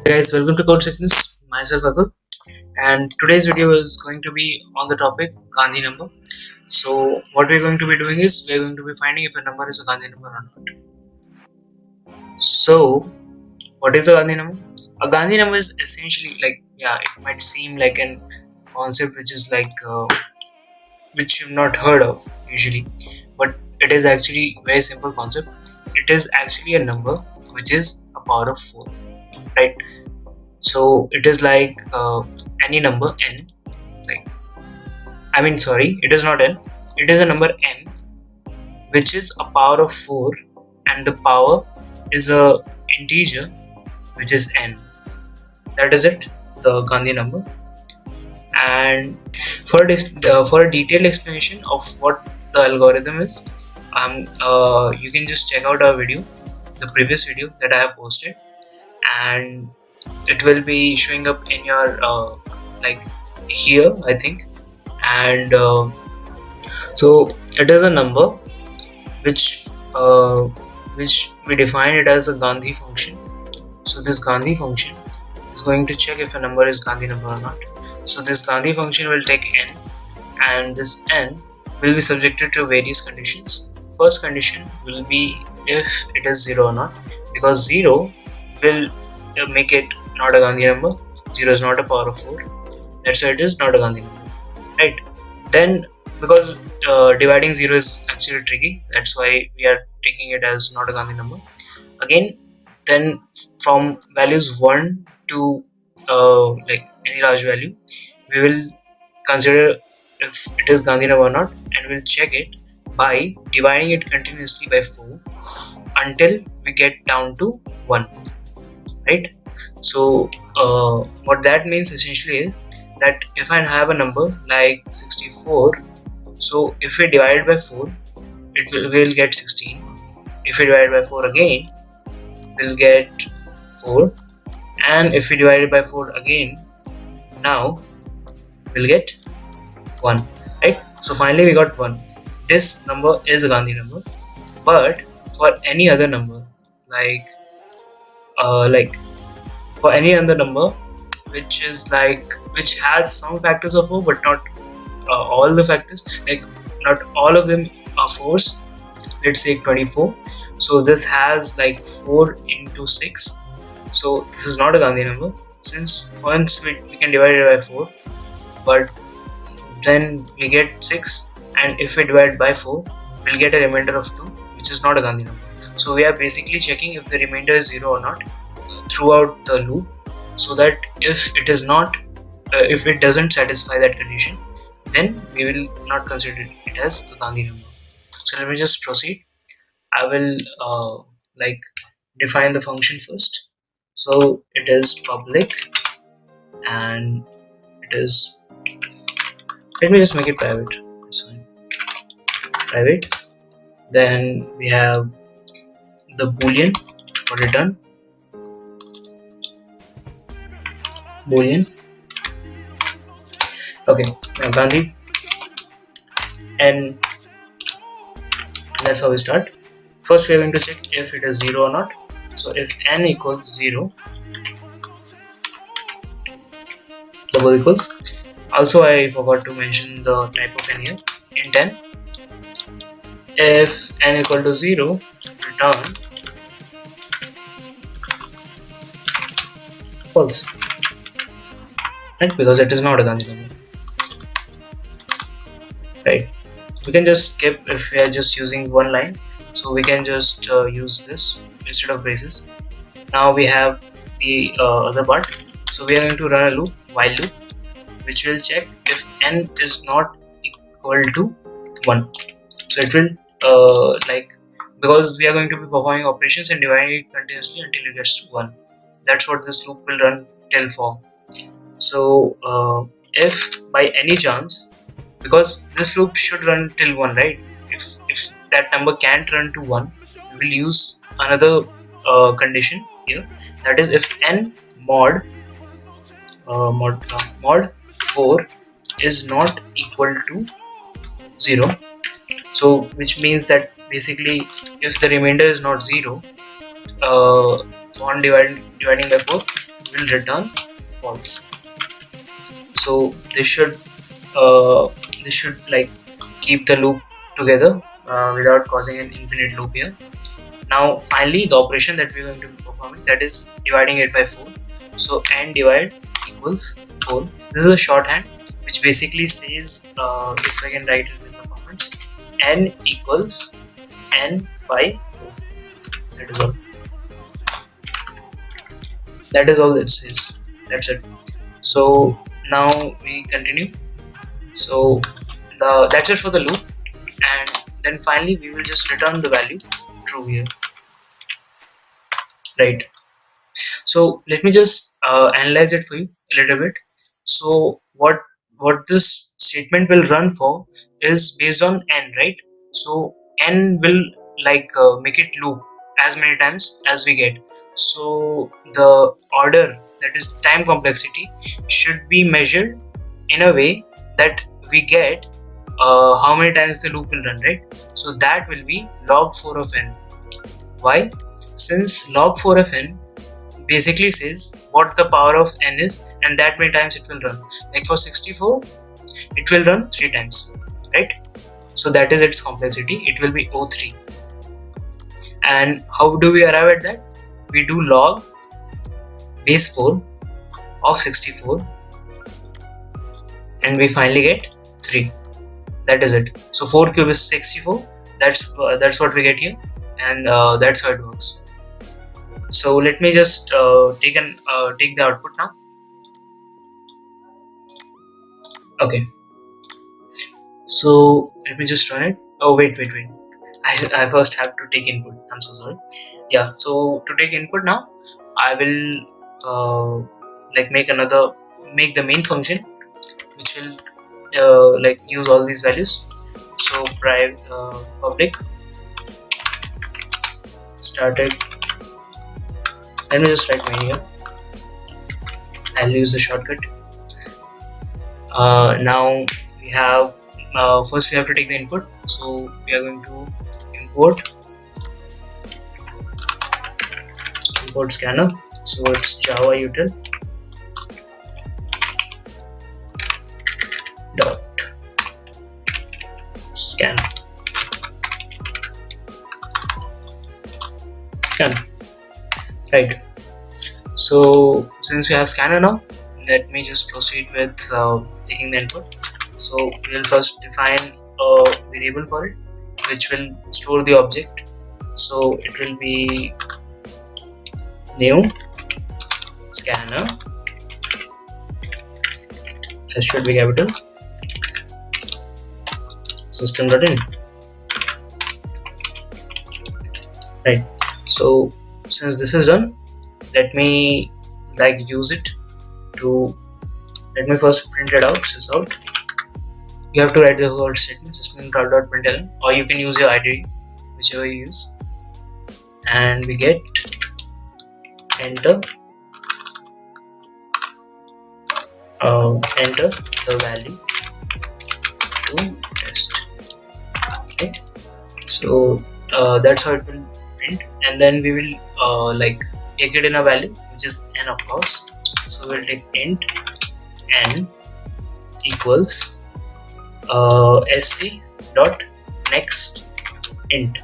Hey guys, welcome to codesickness. Myself Atul, and today's video is going to be on the topic Gandhi number. So what we're going to be doing is we're going to be finding if a number is a Gandhi number or not. So what is a Gandhi number? A Gandhi number is essentially it might seem like an concept which is which you've not heard of usually, but it is actually very simple concept. It is actually a number which is a power of 4, right? So it is like any number n, like it is not n, it is a number n which is a power of 4, and the power is a integer which is n. That is it, the Gandhi number. And for a detailed explanation of what the algorithm is, you can just check out our video, the previous video that I have posted, and it will be showing up in your here, I think. And so it is a number which we define it as a Gandhi function. So this Gandhi function is going to check if a number is Gandhi number or not. So this Gandhi function will take n, and this n will be subjected to various conditions. First condition will be if it is 0 or not, because 0 will make it not a Gandhi number. 0 is not a power of 4, that's why it is not a Gandhi number, right? Then because dividing 0 is actually tricky, that's why we are taking it as not a Gandhi number again. Then from values 1 to any large value, we will consider if it is Gandhi number or not, and we'll check it by dividing it continuously by 4 until we get down to 1, right? So what that means essentially is that if I have a number like 64, so if we divide it by 4, we'll get 16. If we divide it by 4 again, we'll get 4, and if we divide it by 4 again, now we'll get 1, right? So finally we got 1. This number is a Gandhi number. But for any other number, for any other number which has some factors of 4 but not all the factors, like not all of them are 4s, let's say 24, so this has like 4 into 6, so this is not a Gandhi number, since once we can divide it by 4, but then we get 6, and if we divide by 4, we'll get a remainder of 2, which is not a Gandhi number. So we are basically checking if the remainder is 0 or not throughout the loop, so that if it is not if it doesn't satisfy that condition, then we will not consider it as a Gandhi number. So let me just proceed. I will define the function first. So it is public, and it is, let me just make it private. It's fine. Private. Then we have the boolean for return. Boolean. Okay, now Gandhi, and that's how we start. First we are going to check if it is 0 or not. So if n equals 0, double equals. Also I forgot to mention the type of n here, int n. If n equal to 0, return false, right? Because it is not a Gandhi number, right? We can just skip if we are just using one line, so we can just use this instead of braces. Now we have the other part, so we are going to run a loop, while loop, which will check if n is not equal to 1. So it will because we are going to be performing operations and dividing it continuously until it gets to 1. That's what this loop will run till for. So if by any chance, because this loop should run till 1, right? If that number can't run to 1, we will use another condition here, that is if n mod 4 is not equal to 0. So which means that basically if the remainder is not 0, on dividing by 4, will return false. So this should like keep the loop together without causing an infinite loop here. Now finally the operation that we're going to be performing, that is dividing it by 4. So n divide equals 4. This is a shorthand which basically says, if I can write it in the comments, n equals n by 4. That is all. That is all it says. That's it. So now we continue. So that's it for the loop, and then finally we will just return the value true here, right? So let me just analyze it for you a little bit. So what this statement will run for is based on n, right? So n will like make it loop as many times as we get. So the order, that is time complexity, should be measured in a way that we get how many times the loop will run, right? So that will be log 4 of n. Why? Since log 4 of n basically says what the power of n is and that many times it will run. Like for 64 it will run 3 times, right? So that is its complexity. It will be O3. And how do we arrive at that? We do log base 4 of 64 and we finally get 3. That is it. So 4 cube is 64. That's what we get here, and that's how it works. So let me just take the output now. Okay, so let me just run it. Oh wait, I first have to take input. I'm so sorry. Yeah, so to take input now, I will like make the main function which will like use all these values. So private public started. Let me just write main here. I'll use the shortcut. Now we have first we have to take the input. So we are going to import scanner. So it's Java util dot scan. Right. So since we have scanner now, let me just proceed with taking the input. So we'll first define a variable for it which will store the object. So it will be new scanner, this should be capital, system.in. Right. So since this is done, let me like use it to, let me first print it out. Sysout. You have to write the whole statement system.println, or you can use your IDE, whichever you use, and we get enter enter the value to test. Right. So that's how it will print, and then we will like take it in a value which is n, of course. So we'll take int n equals sc dot next int.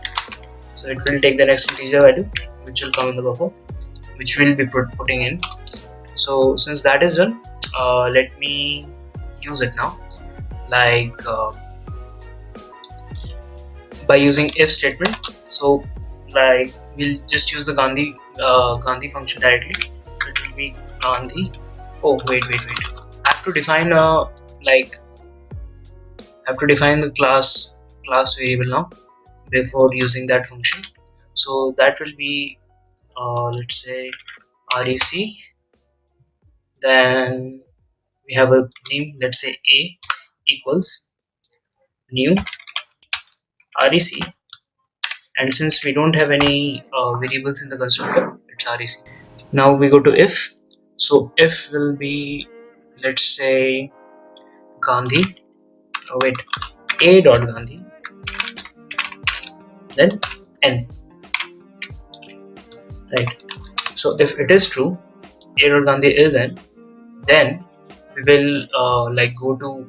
So it will take the next integer value which will come in the buffer, which we'll be putting in. So since that is done, let me use it now, like by using if statement. So like we'll just use the Gandhi function directly. It will be Gandhi. Oh wait, I have to define the class variable now before using that function. So that will be let's say rec, then we have a name, let's say a equals new rec, and since we don't have any variables in the constructor, it's rec. Now we go to if. So if will be, let's say Gandhi, oh wait, a dot Gandhi, then n. Right. So if it is true, A. Gandhi is N, then we will go to,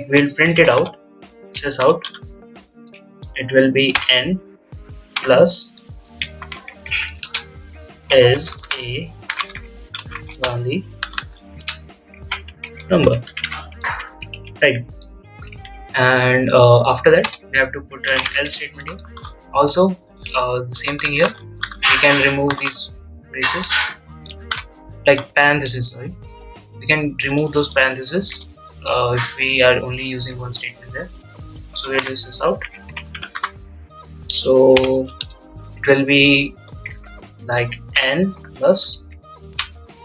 we'll print it out, sys out. It will be N plus is a Gandhi number, right? And after that we have to put an else statement here. Also, the same thing here. We can remove these braces, like parentheses. Sorry, we can remove those parentheses if we are only using one statement there. So we'll use this out. So it will be like N plus,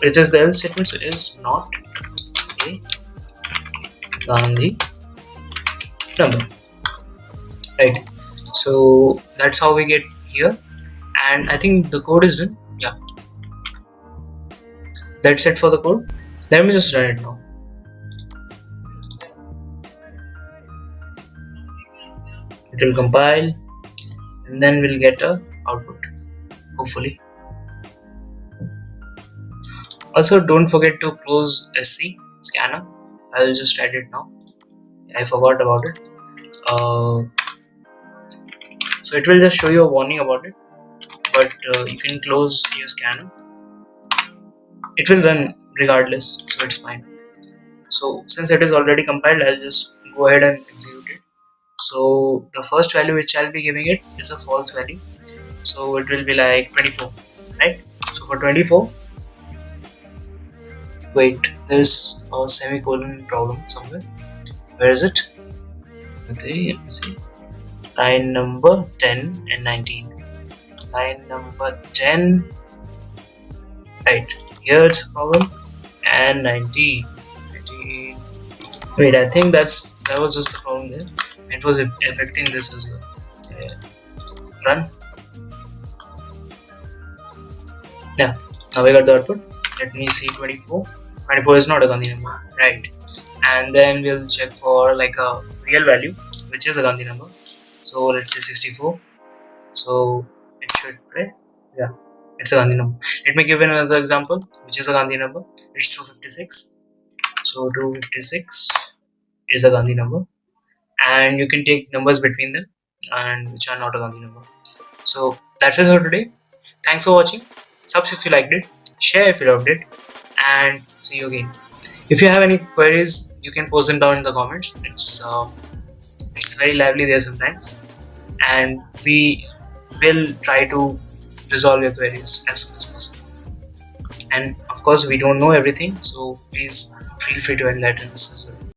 it is the else statement, so it is not a Gandhi number, right? So that's how we get here, and I think the code is done. Yeah, that's it for the code. Let me just run it now. It will compile and then we'll get a output, hopefully. Also, don't forget to close SC scanner. I'll just add it now. I forgot about it. So it will just show you a warning about it, but you can close your scanner. It will run regardless, so it's fine. So since it is already compiled, I'll just go ahead and execute it. So the first value which I'll be giving it is a false value, so it will be like 24, right? So for 24, wait, there's a semicolon problem somewhere. Where is it? Okay, let me see. Line number 10 and 19. Line number 10, right here it's a problem, and 19. Wait, I think that was just the problem there. It was affecting this as well. Okay. Run. Yeah, now we got the output. Let me see 24. 24 is not a Gandhi number, right? And then we'll check for like a real value, which is a Gandhi number. So let's say 64. So it should play. Yeah, it's a Gandhi number. Let me give another example, which is a Gandhi number. It's 256. So 256 is a Gandhi number, and you can take numbers between them and which are not a Gandhi number. So that's it for today. Thanks for watching. Subscribe if you liked it, share if you loved it, and see you again. If you have any queries, you can post them down in the comments. It's very lively there sometimes, and we will try to resolve your queries as soon as possible. And of course, we don't know everything, so please feel free to enlighten us as well.